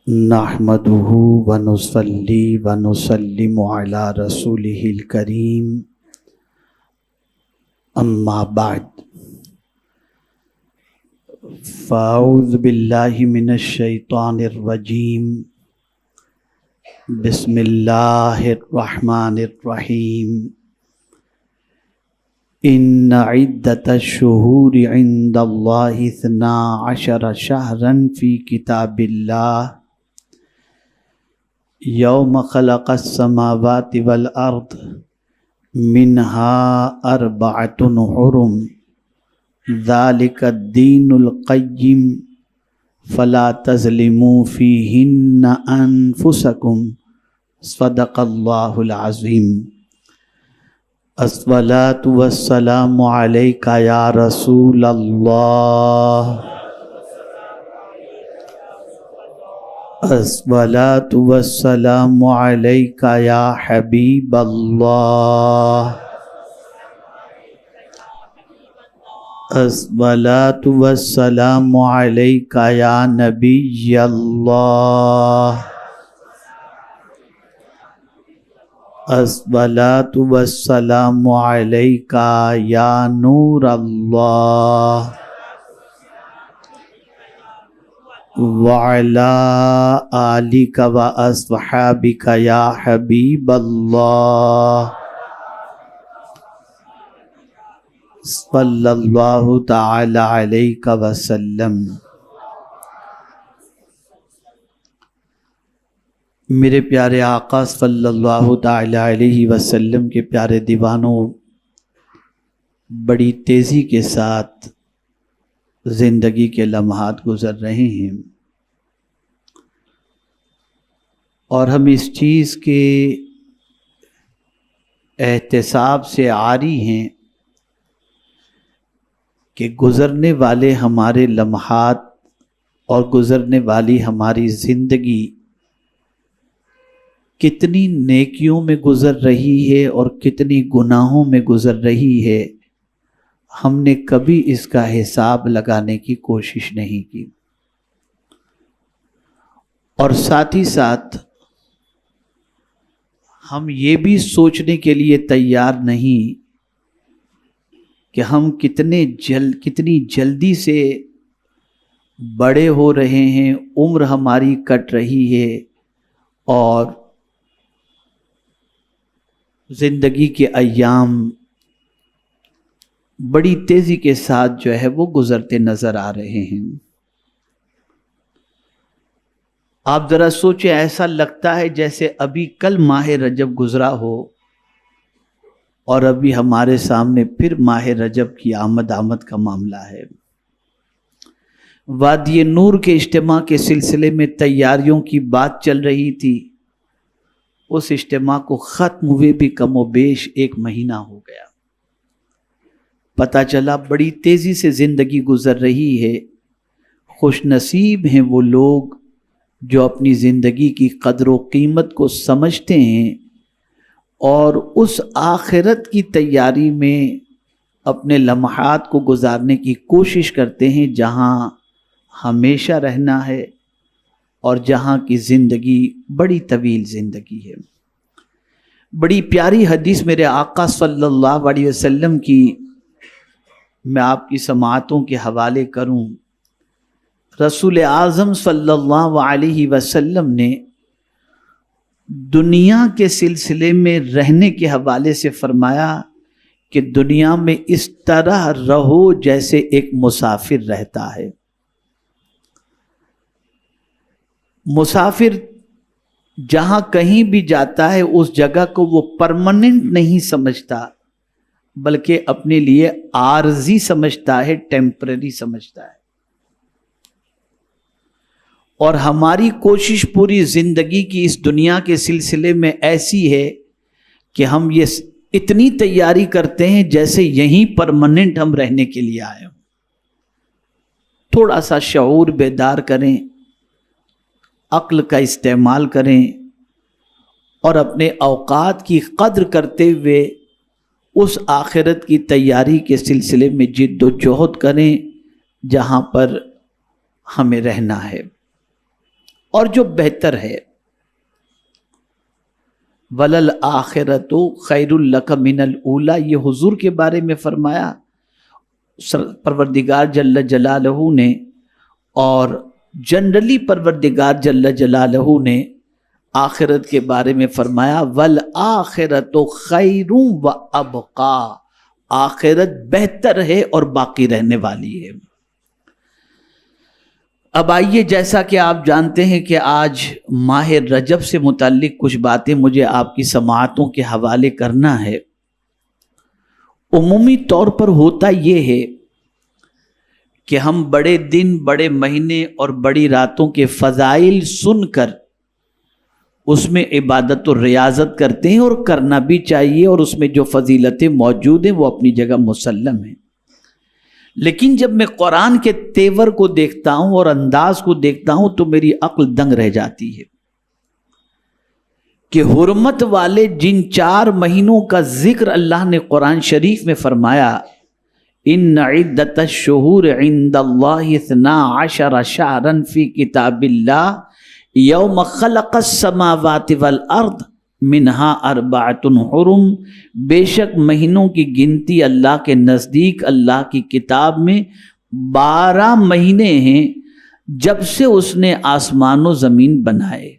نحمدہ ونصلی ونسلم علی رسولہ الکریم اما بعد فاعوذ باللہ من الشیطان الرجیم بسم اللہ الرحمن الرحیم ان عدت الشہور عند اللہ 12 شہرا فی کتاب اللہ یوم خلق السماوات والارض منها 4 حرم ذلك الدین القیم فلا تظلموا فیہن انفسکم صدق اللہ العظیم الصلاۃ والسلام علیک یا رسول اللہ الصلاۃ والسلام علیک یا حبیب اللہ الصلاۃ والسلام علیک یا نبی اللہ الصلاۃ والسلام علیک یا نور اللہ وعلی آلک واصحابک یا حبیب اللہ صلی اللہ تعالی علیہ وسلم۔ میرے پیارے آقا صلی اللہ تعالی علیہ وسلم کے پیارے دیوانوں، بڑی تیزی کے ساتھ زندگی کے لمحات گزر رہے ہیں اور ہم اس چیز کے احتساب سے عاری ہیں کہ گزرنے والے ہمارے لمحات اور گزرنے والی ہماری زندگی کتنی نیکیوں میں گزر رہی ہے اور کتنی گناہوں میں گزر رہی ہے، ہم نے کبھی اس کا حساب لگانے کی کوشش نہیں کی، اور ساتھ ہی ساتھ ہم یہ بھی سوچنے کے لیے تیار نہیں کہ ہم کتنی جلدی سے بڑے ہو رہے ہیں، عمر ہماری کٹ رہی ہے اور زندگی کے ایام بڑی تیزی کے ساتھ جو ہے وہ گزرتے نظر آ رہے ہیں۔ آپ ذرا سوچیں، ایسا لگتا ہے جیسے ابھی کل ماہ رجب گزرا ہو اور ابھی ہمارے سامنے پھر ماہ رجب کی آمد کا معاملہ ہے۔ وادی نور کے اجتماع کے سلسلے میں تیاریوں کی بات چل رہی تھی، اس اجتماع کو ختم ہوئے بھی کم و بیش 1 مہینہ ہو گیا۔ پتہ چلا بڑی تیزی سے زندگی گزر رہی ہے۔ خوش نصیب ہیں وہ لوگ جو اپنی زندگی کی قدر و قیمت کو سمجھتے ہیں اور اس آخرت کی تیاری میں اپنے لمحات کو گزارنے کی کوشش کرتے ہیں جہاں ہمیشہ رہنا ہے اور جہاں کی زندگی بڑی طویل زندگی ہے۔ بڑی پیاری حدیث میرے آقا صلی اللہ علیہ وسلم کی میں آپ کی سماعتوں کے حوالے کروں۔ رسول اعظم صلی اللہ علیہ وسلم نے دنیا کے سلسلے میں رہنے کے حوالے سے فرمایا کہ دنیا میں اس طرح رہو جیسے ایک مسافر رہتا ہے۔ مسافر جہاں کہیں بھی جاتا ہے اس جگہ کو وہ پرماننٹ نہیں سمجھتا، بلکہ اپنے لیے عارضی سمجھتا ہے، ٹیمپرری سمجھتا ہے۔ اور ہماری کوشش پوری زندگی کی اس دنیا کے سلسلے میں ایسی ہے کہ ہم یہ اتنی تیاری کرتے ہیں جیسے یہیں پرماننٹ ہم رہنے کے لیے آئے ہوں۔ تھوڑا سا شعور بیدار کریں، عقل کا استعمال کریں اور اپنے اوقات کی قدر کرتے ہوئے اس آخرت کی تیاری کے سلسلے میں جد و جہد کریں جہاں پر ہمیں رہنا ہے۔ اور جو بہتر ہے. وَلَلْآخِرَةُ خَيْرٌ لَكَ مِنَ الْأُولَى، یہ حضور کے بارے میں فرمایا پروردگار جل جلالہ نے، اور جنرلی پروردگار جل جلالہ نے آخرت کے بارے میں فرمایا وَالْآخِرَةُ خَيْرٌ وَأَبْقَىٰ، آخرت بہتر ہے اور باقی رہنے والی ہے. اب آئیے، جیسا کہ آپ جانتے ہیں کہ آج ماہ رجب سے متعلق کچھ باتیں مجھے آپ کی سماعتوں کے حوالے کرنا ہے. عمومی طور پر ہوتا یہ ہے کہ ہم بڑے دن، بڑے مہینے اور بڑی راتوں کے فضائل سن کر اس میں عبادت و ریاضت کرتے ہیں، اور کرنا بھی چاہیے، اور اس میں جو فضیلتیں موجود ہیں وہ اپنی جگہ مسلم ہیں. لیکن جب میں قرآن کے تیور کو دیکھتا ہوں اور انداز کو دیکھتا ہوں تو میری عقل دنگ رہ جاتی ہے کہ حرمت والے جن 4 مہینوں کا ذکر اللہ نے قرآن شریف میں فرمایا، ان عدت الشہور عند اللہ 12 شہرا فی کتاب اللہ یوم خلق السماوات والارض منہا 4 حرم، بے شک مہینوں کی گنتی اللہ کے نزدیک اللہ کی کتاب میں 12 مہینے ہیں جب سے اس نے آسمان و زمین بنائے،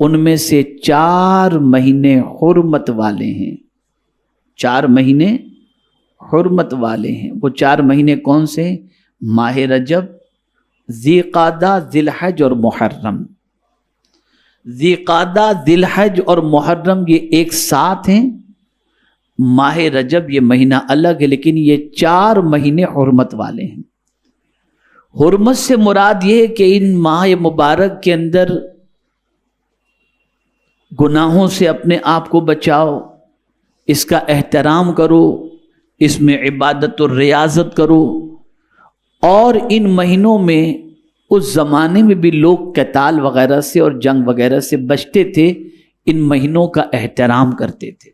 ان میں سے 4 مہینے حرمت والے ہیں. 4 مہینے حرمت والے ہیں. وہ 4 مہینے کون سے؟ ماہ رجب، ذی قعدہ، ذی الحج اور محرم. ذی قعدہ، ذی الحج اور محرم یہ ایک ساتھ ہیں. ماہ رجب یہ مہینہ الگ ہے، لیکن یہ 4 مہینے حرمت والے ہیں. حرمت سے مراد یہ ہے کہ ان ماہ مبارک کے اندر گناہوں سے اپنے آپ کو بچاؤ، اس کا احترام کرو، اس میں عبادت و ریاضت کرو. اور ان مہینوں میں اس زمانے میں بھی لوگ قتال وغیرہ سے اور جنگ وغیرہ سے بچتے تھے، ان مہینوں کا احترام کرتے تھے.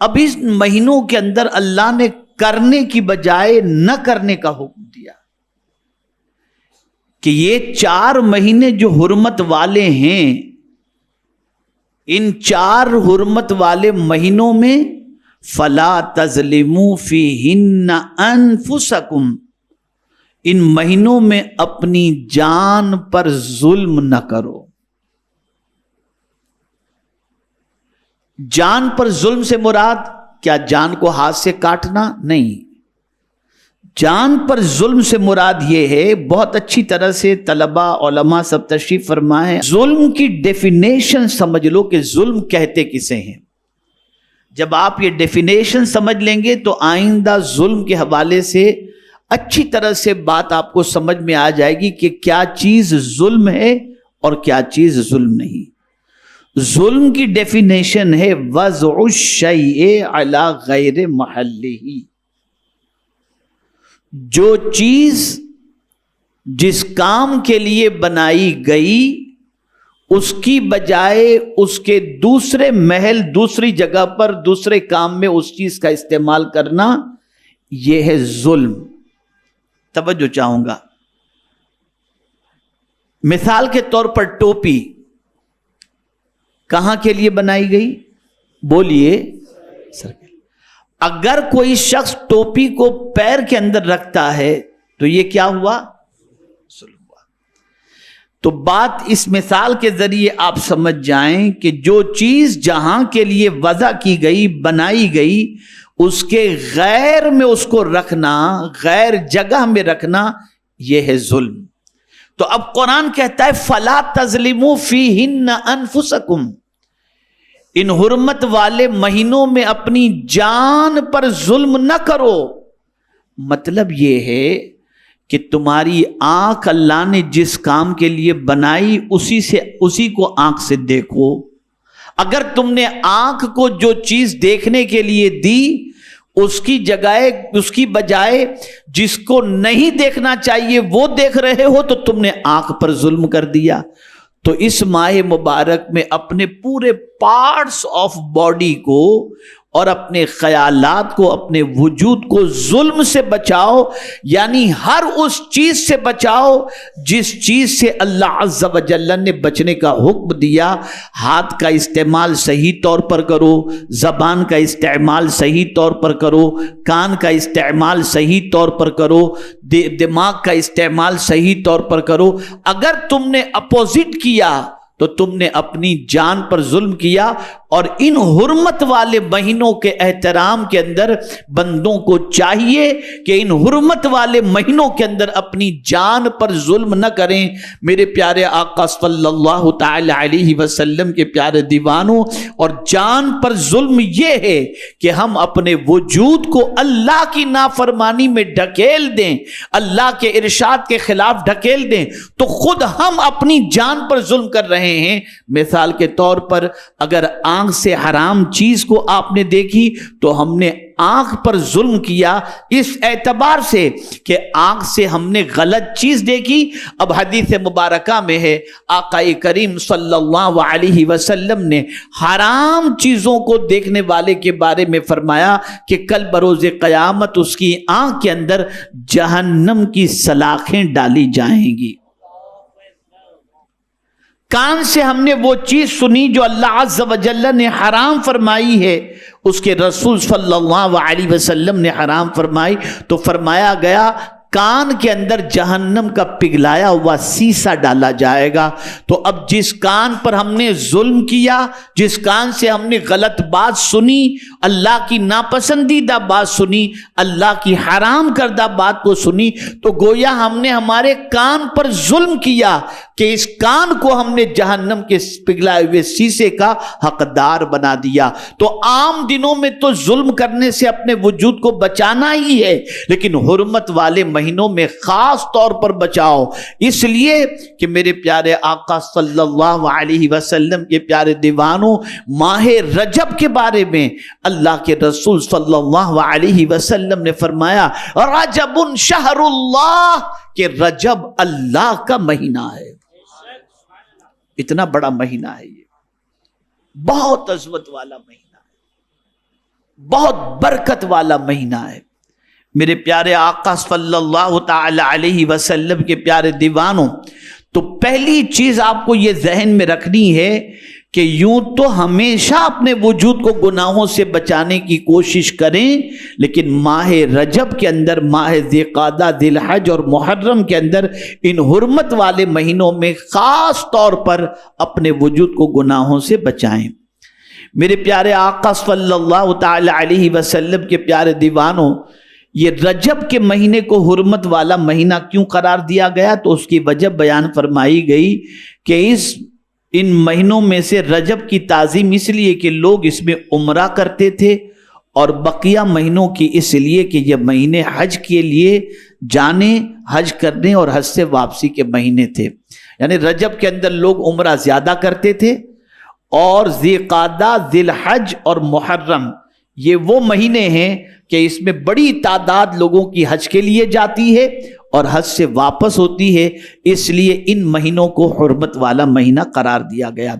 اب اس مہینوں کے اندر اللہ نے کرنے کی بجائے نہ کرنے کا حکم دیا کہ یہ 4 مہینے جو حرمت والے ہیں، ان 4 حرمت والے مہینوں میں فلا تظلموا فیہن انفسکم، ان مہینوں میں اپنی جان پر ظلم نہ کرو. جان پر ظلم سے مراد کیا جان کو ہاتھ سے کاٹنا؟ نہیں. جان پر ظلم سے مراد یہ ہے، بہت اچھی طرح سے طلباء علماء سب تشریف فرمائے، ظلم کی ڈیفینیشن سمجھ لو کہ ظلم کہتے کسے ہیں. جب آپ یہ ڈیفینیشن سمجھ لیں گے تو آئندہ ظلم کے حوالے سے اچھی طرح سے بات آپ کو سمجھ میں آ جائے گی کہ کیا چیز ظلم ہے اور کیا چیز ظلم نہیں. ظلم کی ڈیفینیشن ہے وضع الشیء علی غیر محلہ، جو چیز جس کام کے لیے بنائی گئی اس کی بجائے اس کے دوسرے محل، دوسری جگہ پر، دوسرے کام میں اس چیز کا استعمال کرنا، یہ ہے ظلم. توجہ چاہوں گا. مثال کے طور پر ٹوپی کہاں کے لیے بنائی گئی؟ بولیے. اگر کوئی شخص ٹوپی کو پیر کے اندر رکھتا ہے تو یہ کیا ہوا؟ ظلم ہوا. تو بات اس مثال کے ذریعے آپ سمجھ جائیں کہ جو چیز جہاں کے لیے وضع کی گئی، بنائی گئی، اس کے غیر میں اس کو رکھنا، غیر جگہ میں رکھنا، یہ ہے ظلم. تو اب قرآن کہتا ہے فَلَا تَظْلِمُوا فِيهِنَّ أَنفُسَكُمْ، ان حرمت والے مہینوں میں اپنی جان پر ظلم نہ کرو. مطلب یہ ہے کہ تمہاری آنکھ اللہ نے جس کام کے لیے بنائی اسی کو آنکھ سے دیکھو. اگر تم نے آنکھ کو جو چیز دیکھنے کے لیے دی اس کی بجائے جس کو نہیں دیکھنا چاہیے وہ دیکھ رہے ہو تو تم نے آنکھ پر ظلم کر دیا. تو اس ماہ مبارک میں اپنے پورے پارٹس آف باڈی کو اور اپنے خیالات کو، اپنے وجود کو ظلم سے بچاؤ، یعنی ہر اس چیز سے بچاؤ جس چیز سے اللہ عز و جل نے بچنے کا حکم دیا۔ ہاتھ کا استعمال صحیح طور پر کرو، زبان کا استعمال صحیح طور پر کرو، کان کا استعمال صحیح طور پر کرو، دماغ کا استعمال صحیح طور پر کرو۔ اگر تم نے اپوزٹ کیا تو تم نے اپنی جان پر ظلم کیا، اور ان حرمت والے مہینوں کے احترام کے اندر بندوں کو چاہیے کہ ان حرمت والے مہینوں کے اندر اپنی جان پر ظلم نہ کریں۔ میرے پیارے آقا صلی اللہ تعالی علیہ وسلم کے پیارے دیوانوں، اور جان پر ظلم یہ ہے کہ ہم اپنے وجود کو اللہ کی نافرمانی میں ڈھکیل دیں، اللہ کے ارشاد کے خلاف ڈھکیل دیں، تو خود ہم اپنی جان پر ظلم کر رہے ہیں۔ مثال کے طور پر اگر آنکھ سے حرام چیز کو آپ نے دیکھی تو ہم نے آنکھ پر ظلم کیا، اس اعتبار سے کہ آنکھ سے ہم نے غلط چیز دیکھی۔ اب حدیث مبارکہ میں ہے، آقا کریم صلی اللہ علیہ وسلم نے حرام چیزوں کو دیکھنے والے کے بارے میں فرمایا کہ کل بروز قیامت اس کی آنکھ کے اندر جہنم کی سلاخیں ڈالی جائیں گی۔ کان سے ہم نے وہ چیز سنی جو اللہ عز و جل نے حرام فرمائی ہے، اس کے رسول صلی اللہ علیہ وسلم نے حرام فرمائی، تو فرمایا گیا کان کے اندر جہنم کا پگھلایا ہوا سیسا ڈالا جائے گا۔ تو اب جس کان پر ہم نے ظلم کیا، جس کان سے ہم نے غلط بات سنی، اللہ کی ناپسندیدہ بات سنی، اللہ کی حرام کردہ بات کو سنی، تو گویا ہم نے ہمارے کان پر ظلم کیا کہ اس کان کو ہم نے جہنم کے پگھلائے ہوئے سیسے کا حقدار بنا دیا۔ تو عام دنوں میں تو ظلم کرنے سے اپنے وجود کو بچانا ہی ہے، لیکن حرمت والے مہینوں میں خاص طور پر بچاؤ، اس لیے کہ میرے پیارے آقا صلی اللہ علیہ وسلم کے پیارے دیوانوں، ماہ رجب کے بارے میں اللہ کے رسول صلی اللہ علیہ وسلم نے فرمایا رجب شہر اللہ، کہ رجب اللہ کا مہینہ ہے۔ اتنا بڑا مہینہ ہے، یہ بہت عظمت والا مہینہ ہے، بہت برکت والا مہینہ ہے۔ میرے پیارے آقا صلی اللہ تعالی علیہ وسلم کے پیارے دیوانوں، تو پہلی چیز آپ کو یہ ذہن میں رکھنی ہے کہ یوں تو ہمیشہ اپنے وجود کو گناہوں سے بچانے کی کوشش کریں، لیکن ماہ رجب کے اندر، ماہ ذی قعدہ، ذی الحج اور محرم کے اندر، ان حرمت والے مہینوں میں خاص طور پر اپنے وجود کو گناہوں سے بچائیں۔ میرے پیارے آقا صلی اللہ تعالی علیہ وسلم کے پیارے دیوانوں، یہ رجب کے مہینے کو حرمت والا مہینہ کیوں قرار دیا گیا؟ تو اس کی وجہ بیان فرمائی گئی کہ ان مہینوں میں سے رجب کی تعظیم اس لیے کہ لوگ اس میں عمرہ کرتے تھے، اور بقیہ مہینوں کی اس لیے کہ یہ مہینے حج کے لیے جانے، حج کرنے اور حج سے واپسی کے مہینے تھے۔ یعنی رجب کے اندر لوگ عمرہ زیادہ کرتے تھے، اور ذی قعدہ، ذی الحج اور محرم یہ وہ مہینے ہیں کہ اس میں بڑی تعداد لوگوں کی حج کے لیے جاتی ہے اور حج سے واپس ہوتی ہے، اس لیے ان مہینوں کو حرمت والا مہینہ قرار دیا گیا۔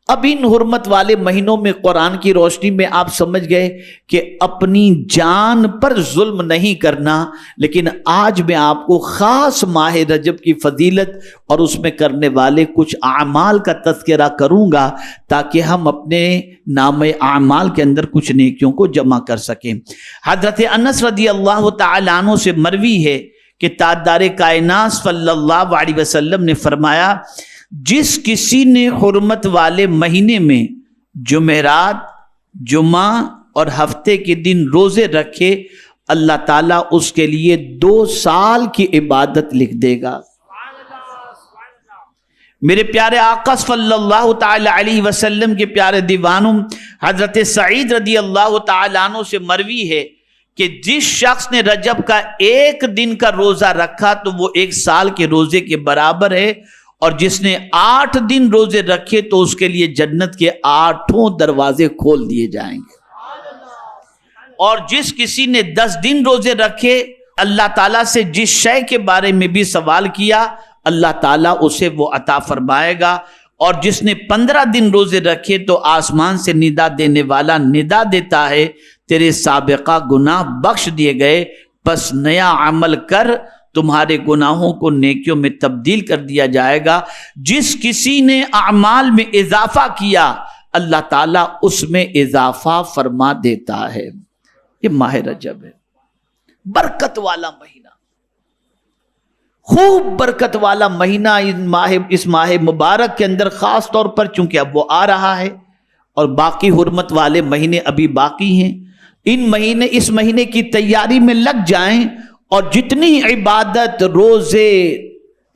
اب ان حرمت والے مہینوں میں قرآن کی روشنی میں آپ سمجھ گئے کہ اپنی جان پر ظلم نہیں کرنا، لیکن آج میں آپ کو خاص ماہ رجب کی فضیلت اور اس میں کرنے والے کچھ اعمال کا تذکرہ کروں گا، تاکہ ہم اپنے نام اعمال کے اندر کچھ نیکیوں کو جمع کر سکیں۔ حضرت انس رضی اللہ تعالیٰ عنہ سے مروی ہے کہ تاجدار کائنات صلی اللہ علیہ وسلم نے فرمایا، جس کسی نے حرمت والے مہینے میں جمعرات، جمعہ اور ہفتے کے دن روزے رکھے، اللہ تعالیٰ اس کے لیے 2 سال کی عبادت لکھ دے گا۔ میرے پیارے آقا صلی اللہ تعالی علیہ وسلم کے پیارے دیوانوں، حضرت سعید رضی اللہ تعالیٰ عنہ سے مروی ہے کہ جس شخص نے رجب کا 1 دن کا روزہ رکھا تو وہ 1 سال کے روزے کے برابر ہے، اور جس نے 8 دن روزے رکھے تو اس کے لیے جنت کے 8 دروازے کھول دیے جائیں گے، اور جس کسی نے 10 دن روزے رکھے، اللہ تعالیٰ سے جس شے کے بارے میں بھی سوال کیا اللہ تعالیٰ اسے وہ عطا فرمائے گا، اور جس نے 15 دن روزے رکھے تو آسمان سے ندا دینے والا ندا دیتا ہے تیرے سابقہ گناہ بخش دیے گئے، پس نیا عمل کر، تمہارے گناہوں کو نیکیوں میں تبدیل کر دیا جائے گا۔ جس کسی نے اعمال میں اضافہ کیا اللہ تعالیٰ اس میں اضافہ فرما دیتا ہے۔ یہ ماہ رجب ہے، برکت والا مہینہ، خوب برکت والا مہینہ۔ اس ماہ مبارک کے اندر خاص طور پر چونکہ اب وہ آ رہا ہے اور باقی حرمت والے مہینے ابھی باقی ہیں، اس مہینے کی تیاری میں لگ جائیں اور جتنی عبادت، روزے،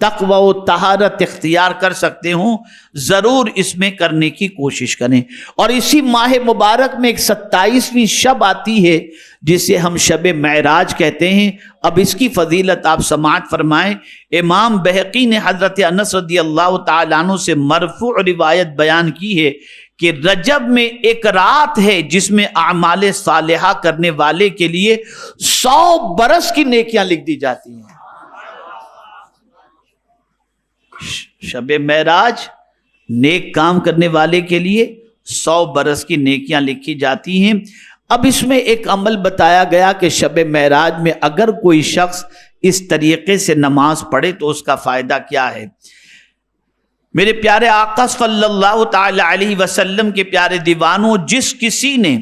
تقوی و طہارت اختیار کر سکتے ہوں ضرور اس میں کرنے کی کوشش کریں۔ اور اسی ماہ مبارک میں ایک 27ویں شب آتی ہے جسے ہم شب معراج کہتے ہیں۔ اب اس کی فضیلت آپ سماعت فرمائیں۔ امام بہقی نے حضرت انس رضی اللہ تعالیٰ عنہ سے مرفوع روایت بیان کی ہے کہ رجب میں ایک رات ہے جس میں اعمال صالحہ کرنے والے کے لیے 100 برس کی نیکیاں لکھ دی جاتی ہیں۔ شب معراج نیک کام کرنے والے کے لیے 100 برس کی نیکیاں لکھی جاتی ہیں۔ اب اس میں ایک عمل بتایا گیا کہ شب معراج میں اگر کوئی شخص اس طریقے سے نماز پڑھے تو اس کا فائدہ کیا ہے۔ میرے پیارے آقا صلی اللہ تعالی علیہ وسلم کے پیارے دیوانوں، جس کسی نے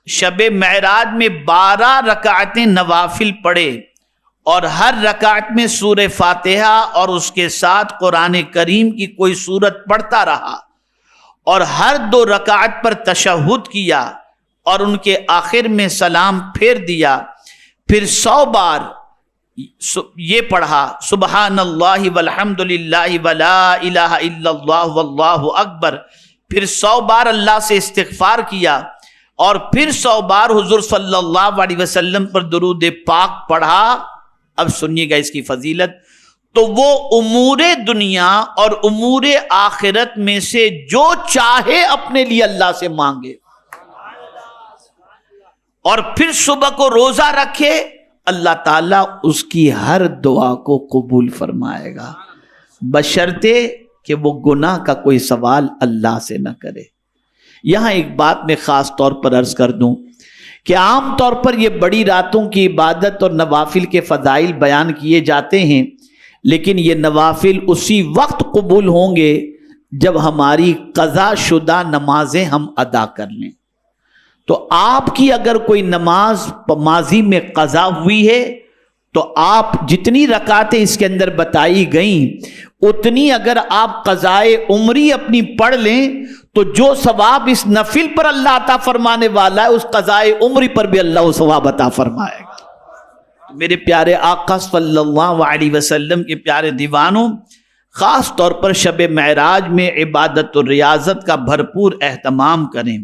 شب معراج میں 12 رکعتیں نوافل پڑھے اور ہر رکعت میں سورہ فاتحہ اور اس کے ساتھ قرآن کریم کی کوئی سورت پڑھتا رہا اور ہر 2 رکعت پر تشہد کیا اور ان کے آخر میں سلام پھیر دیا، پھر 100 بار یہ پڑھا سبحان اللہ والحمد للہ ولا الہ الا اللہ واللہ اکبر، پھر 100 بار اللہ سے استغفار کیا اور پھر 100 بار حضور صلی اللہ علیہ وسلم پر درود پاک پڑھا۔ اب سنیے گا اس کی فضیلت، تو وہ امور دنیا اور امور آخرت میں سے جو چاہے اپنے لیے اللہ سے مانگے، اور پھر صبح کو روزہ رکھے، اللہ تعالیٰ اس کی ہر دعا کو قبول فرمائے گا، بشرطے کہ وہ گناہ کا کوئی سوال اللہ سے نہ کرے۔ یہاں ایک بات میں خاص طور پر عرض کر دوں کہ عام طور پر یہ بڑی راتوں کی عبادت اور نوافل کے فضائل بیان کیے جاتے ہیں، لیکن یہ نوافل اسی وقت قبول ہوں گے جب ہماری قضا شدہ نمازیں ہم ادا کر لیں۔ تو آپ کی اگر کوئی نماز ماضی میں قضا ہوئی ہے تو آپ جتنی رکعتیں اس کے اندر بتائی گئیں اتنی اگر آپ قضائے عمری اپنی پڑھ لیں تو جو ثواب اس نفل پر اللہ عطا فرمانے والا ہے اس قضائے عمری پر بھی اللہ ثواب عطا فرمائے گا۔ میرے پیارے آقا صلی اللہ علیہ وسلم کے پیارے دیوانوں، خاص طور پر شب معراج میں عبادت و ریاضت کا بھرپور اہتمام کریں۔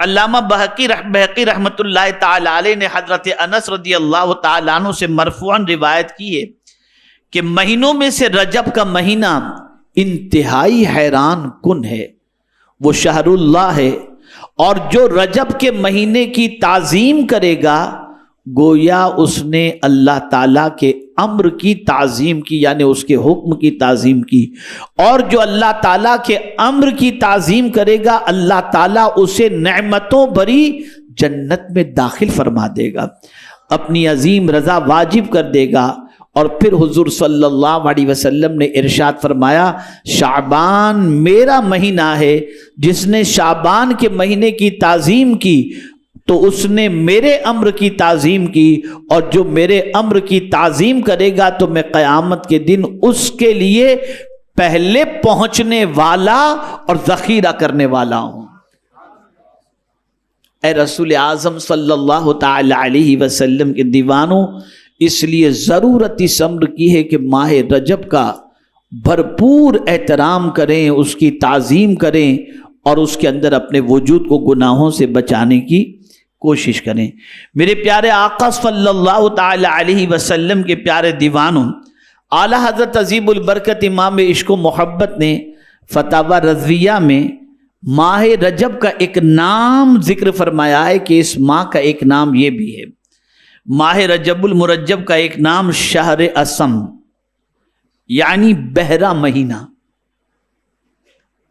علامہ بہقی رحمت اللہ تعالی علیہ نے حضرت انس رضی اللہ تعالی عنہ سے مرفوعاً روایت کی ہے کہ مہینوں میں سے رجب کا مہینہ انتہائی حیران کن ہے، وہ شہر اللہ ہے، اور جو رجب کے مہینے کی تعظیم کرے گا گویا اس نے اللہ تعالیٰ کے امر کی تعظیم کی، یعنی اس کے حکم کی تعظیم کی، اور جو اللہ تعالیٰ کے امر کی تعظیم کرے گا اللہ تعالیٰ اسے نعمتوں بھری جنت میں داخل فرما دے گا، اپنی عظیم رضا واجب کر دے گا۔ اور پھر حضور صلی اللہ علیہ وسلم نے ارشاد فرمایا شعبان میرا مہینہ ہے، جس نے شعبان کے مہینے کی تعظیم کی تو اس نے میرے امر کی تعظیم کی، اور جو میرے امر کی تعظیم کرے گا تو میں قیامت کے دن اس کے لیے پہلے پہنچنے والا اور ذخیرہ کرنے والا ہوں۔ اے رسول اعظم صلی اللہ تعالی علیہ وسلم کے دیوانوں، اس لیے ضرورت اس امر کی ہے کہ ماہ رجب کا بھرپور احترام کریں، اس کی تعظیم کریں اور اس کے اندر اپنے وجود کو گناہوں سے بچانے کی کوشش کریں۔ میرے پیارے آقا صلی اللہ تعالی علیہ وسلم کے پیارے دیوانوں، اعلیٰ حضرت عظیم البرکت امام عشق و محبت نے فتاوی رضویہ میں ماہ رجب کا ایک نام ذکر فرمایا ہے کہ اس ماہ کا ایک نام یہ بھی ہے، ماہ رجب المرجب کا ایک نام شہر اسم، یعنی بہرا مہینہ۔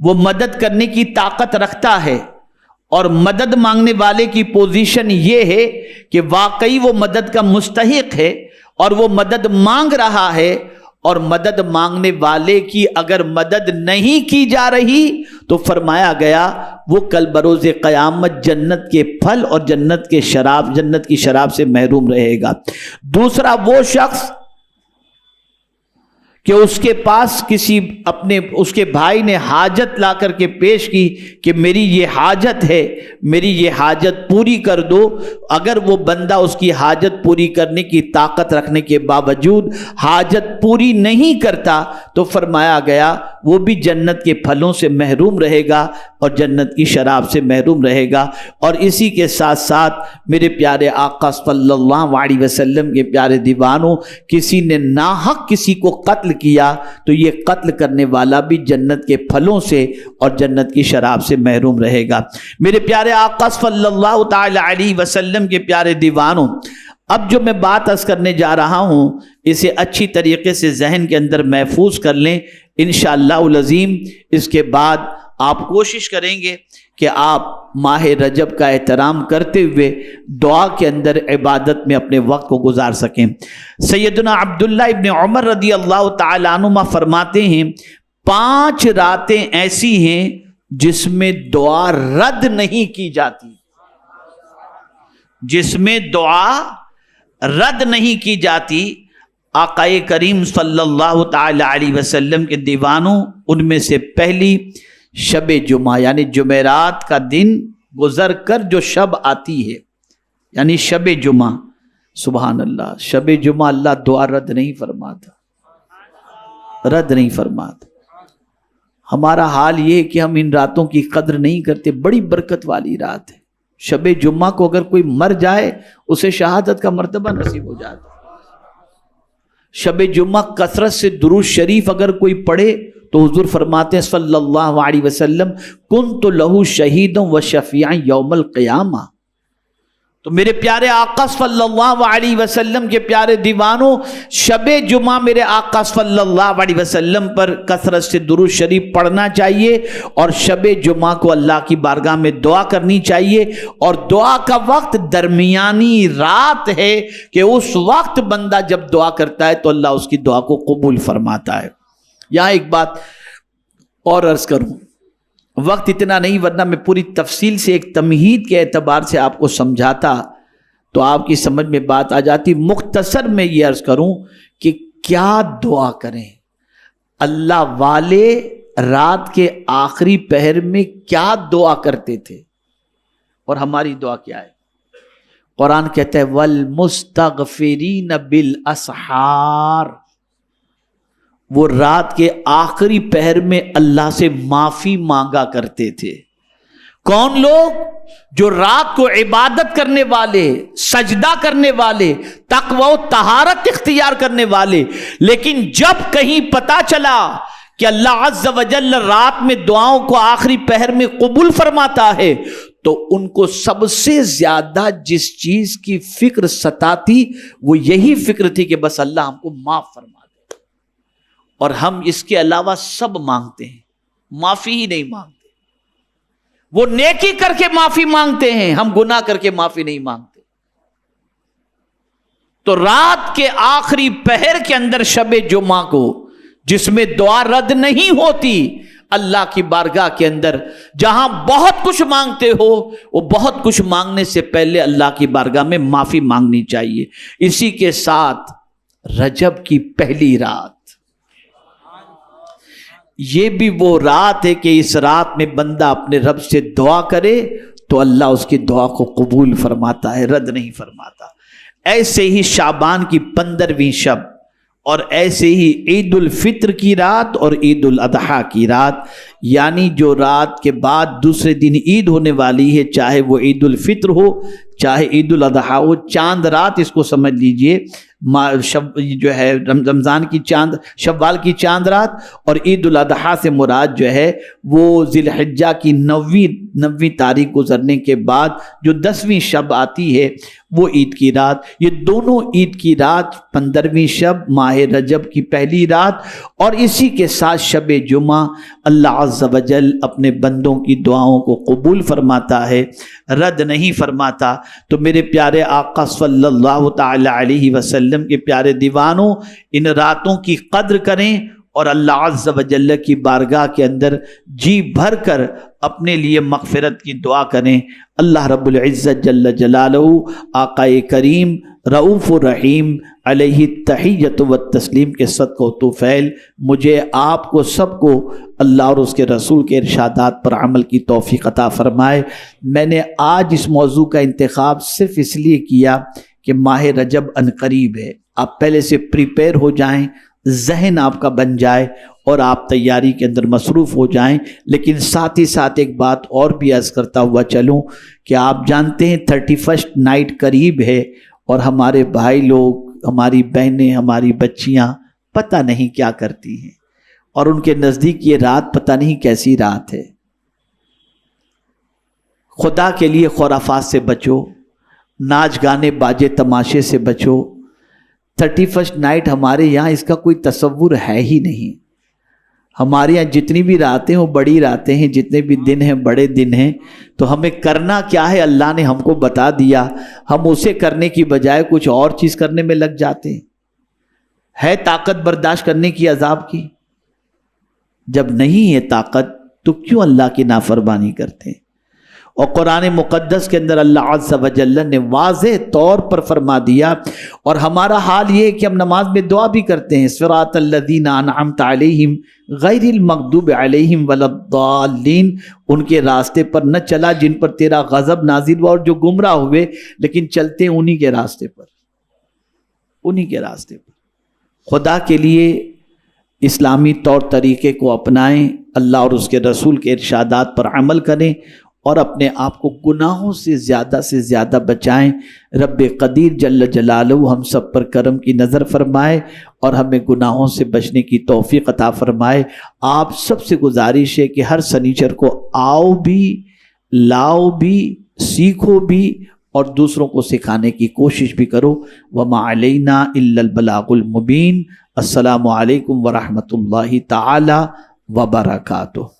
وہ مدد کرنے کی طاقت رکھتا ہے، اور مدد مانگنے والے کی پوزیشن یہ ہے کہ واقعی وہ مدد کا مستحق ہے اور وہ مدد مانگ رہا ہے، اور مدد مانگنے والے کی اگر مدد نہیں کی جا رہی تو فرمایا گیا وہ کل بروز قیامت جنت کے پھل اور جنت کی شراب سے محروم رہے گا۔ دوسرا وہ شخص کہ اس کے پاس اس کے بھائی نے حاجت لا کر کے پیش کی کہ میری یہ حاجت ہے، میری یہ حاجت پوری کر دو، اگر وہ بندہ اس کی حاجت پوری کرنے کی طاقت رکھنے کے باوجود حاجت پوری نہیں کرتا تو فرمایا گیا وہ بھی جنت کے پھلوں سے محروم رہے گا اور جنت کی شراب سے محروم رہے گا۔ اور اسی کے ساتھ ساتھ میرے پیارے آقا صلی اللہ علیہ وسلم کے پیارے دیوانوں، کسی نے ناحق کسی کو قتل کیا تو یہ قتل کرنے والا بھی جنت کے پھلوں سے اور جنت کی شراب سے محروم رہے گا۔ میرے پیارے آقا صلی اللہ تعالی علیہ وسلم کے پیارے دیوانوں، اب جو میں بات عرض کرنے جا رہا ہوں اسے اچھی طریقے سے ذہن کے اندر محفوظ کر لیں انشاءاللہ العظیم۔ اس کے بعد آپ کوشش کریں گے کہ آپ ماہ رجب کا احترام کرتے ہوئے دعا کے اندر عبادت میں اپنے وقت کو گزار سکیں۔ سیدنا عبداللہ ابن عمر رضی اللہ تعالیٰ عنہما فرماتے ہیں 5 راتیں ایسی ہیں جس میں دعا رد نہیں کی جاتی، جس میں دعا رد نہیں کی جاتی۔ آقا کریم صلی اللہ تعالی علیہ وسلم کے دیوانوں، ان میں سے پہلی شب جمعہ یعنی جمعرات کا دن گزر کر جو شب آتی ہے یعنی شب جمعہ، سبحان اللہ، شب جمعہ اللہ دعا رد نہیں فرماتا، رد نہیں فرماتا۔ ہمارا حال یہ ہے کہ ہم ان راتوں کی قدر نہیں کرتے، بڑی برکت والی رات ہے۔ شب جمعہ کو اگر کوئی مر جائے اسے شہادت کا مرتبہ نصیب ہو جاتا ہے۔ شب جمعہ کثرت سے درود شریف اگر کوئی پڑھے تو حضور فرماتے ہیں صلی اللہ علیہ وسلم کنت لہ شہیدا و شفیعا یوم القیامہ۔ تو میرے پیارے آقا صلی اللہ علیہ وسلم کے پیارے دیوانوں، شب جمعہ میرے آقا صلی اللہ علیہ وسلم پر کثرت سے درود شریف پڑھنا چاہیے، اور شب جمعہ کو اللہ کی بارگاہ میں دعا کرنی چاہیے، اور دعا کا وقت درمیانی رات ہے کہ اس وقت بندہ جب دعا کرتا ہے تو اللہ اس کی دعا کو قبول فرماتا ہے۔ یہاں ایک بات اور عرض کروں، وقت اتنا نہیں ورنہ میں پوری تفصیل سے ایک تمہید کے اعتبار سے آپ کو سمجھاتا تو آپ کی سمجھ میں بات آ جاتی۔ مختصر میں یہ عرض کروں کہ کیا دعا کریں، اللہ والے رات کے آخری پہر میں کیا دعا کرتے تھے اور ہماری دعا کیا ہے۔ قرآن کہتا ہے وَالْمُسْتَغْفِرِينَ بِالْأَسْحَارِ، وہ رات کے آخری پہر میں اللہ سے معافی مانگا کرتے تھے۔ کون لوگ؟ جو رات کو عبادت کرنے والے، سجدہ کرنے والے، تقوی و طہارت اختیار کرنے والے، لیکن جب کہیں پتا چلا کہ اللہ عز و جل رات میں دعاؤں کو آخری پہر میں قبول فرماتا ہے تو ان کو سب سے زیادہ جس چیز کی فکر ستاتی وہ یہی فکر تھی کہ بس اللہ ہم کو معاف فرما دے۔ اور ہم اس کے علاوہ سب مانگتے ہیں، معافی ہی نہیں مانگتے۔ وہ نیکی کر کے معافی مانگتے ہیں، ہم گناہ کر کے معافی نہیں مانگتے۔ تو رات کے آخری پہر کے اندر شب جمعہ کو جس میں دعا رد نہیں ہوتی، اللہ کی بارگاہ کے اندر جہاں بہت کچھ مانگتے ہو وہ بہت کچھ مانگنے سے پہلے اللہ کی بارگاہ میں معافی مانگنی چاہیے۔ اسی کے ساتھ رجب کی پہلی رات، یہ بھی وہ رات ہے کہ اس رات میں بندہ اپنے رب سے دعا کرے تو اللہ اس کی دعا کو قبول فرماتا ہے، رد نہیں فرماتا۔ ایسے ہی شعبان کی 15ویں شب، اور ایسے ہی عید الفطر کی رات اور عید الاضحیٰ کی رات، یعنی جو رات کے بعد دوسرے دن عید ہونے والی ہے، چاہے وہ عید الفطر ہو چاہے عید الاضحیٰ ہو، چاند رات اس کو سمجھ لیجئے، جو ہے رمضان کی چاند، شوال کی چاند رات، اور عید الاضحیٰ سے مراد جو ہے وہ ذی الحجہ کی 9ویں تاریخ گزرنے کے بعد جو 10ویں شب آتی ہے وہ عید کی رات۔ یہ دونوں عید کی رات 15ویں شب ماہ رجب کی پہلی رات، اور اسی کے ساتھ شب جمعہ اللہ عز و جل اپنے بندوں کی دعاؤں کو قبول فرماتا ہے، رد نہیں فرماتا۔ تو میرے پیارے آقا صلی اللہ تعالی علیہ وسلم کے پیارے دیوانوں، ان راتوں کی قدر کریں اور اللہ عز و جل کی بارگاہ کے اندر جی بھر کر اپنے لیے مغفرت کی دعا کریں۔ اللہ رب العزت جل جلالہ، آقا کریم رؤوف الرحیم علیہ التحیۃ والتسلیم کے صدقہ و طفیل مجھے، آپ کو، سب کو اللہ اور اس کے رسول کے ارشادات پر عمل کی توفیق عطا فرمائے۔ میں نے آج اس موضوع کا انتخاب صرف اس لیے کیا کہ ماہ رجب عنقریب ہے، آپ پہلے سے پریپیئر ہو جائیں، ذہن آپ کا بن جائے اور آپ تیاری کے اندر مصروف ہو جائیں۔ لیکن ساتھ ہی ساتھ ایک بات اور بھی عرض کرتا ہوا چلوں کہ آپ جانتے ہیں 31 نائٹ قریب ہے، اور ہمارے بھائی لوگ، ہماری بہنیں، ہماری بچیاں پتہ نہیں کیا کرتی ہیں، اور ان کے نزدیک یہ رات پتہ نہیں کیسی رات ہے۔ خدا کے لیے خرافات سے بچو، ناچ گانے باجے تماشے سے بچو۔ 31 نائٹ ہمارے یہاں اس کا کوئی تصور ہے ہی نہیں۔ ہمارے یہاں جتنی بھی راتیں ہیں وہ بڑی راتیں ہیں، جتنے بھی دن ہیں بڑے دن ہیں۔ تو ہمیں کرنا کیا ہے اللہ نے ہم کو بتا دیا، ہم اسے کرنے کی بجائے کچھ اور چیز کرنے میں لگ جاتے ہیں۔ ہے طاقت برداشت کرنے کی عذاب کی؟ جب نہیں ہے طاقت تو کیوں اللہ کی نافرمانی کرتے ہیں؟ اور قرآن مقدس کے اندر اللہ عز و جل نے واضح طور پر فرما دیا، اور ہمارا حال یہ ہے کہ ہم نماز میں دعا بھی کرتے ہیں، صراط الذین انعمت علیہم غیر المغضوب علیہم ولا الضالین، ان کے راستے پر نہ چلا جن پر تیرا غضب نازل ہوا، اور جو گمراہ ہوئے لیکن چلتے ہیں انہی کے راستے پر، انہی کے راستے پر۔ خدا کے لیے اسلامی طور طریقے کو اپنائیں، اللہ اور اس کے رسول کے ارشادات پر عمل کریں، اور اپنے آپ کو گناہوں سے زیادہ بچائیں۔ رب قدیر جل جلالہ ہم سب پر کرم کی نظر فرمائے اور ہمیں گناہوں سے بچنے کی توفیق عطا فرمائے۔ آپ سب سے گزارش ہے کہ ہر سنیچر کو آؤ بھی، لاؤ بھی، سیکھو بھی، اور دوسروں کو سکھانے کی کوشش بھی کرو۔ وما علینا الا البلاغ المبین۔ السلام علیکم ورحمۃ اللہ تعالی وبرکاتہ۔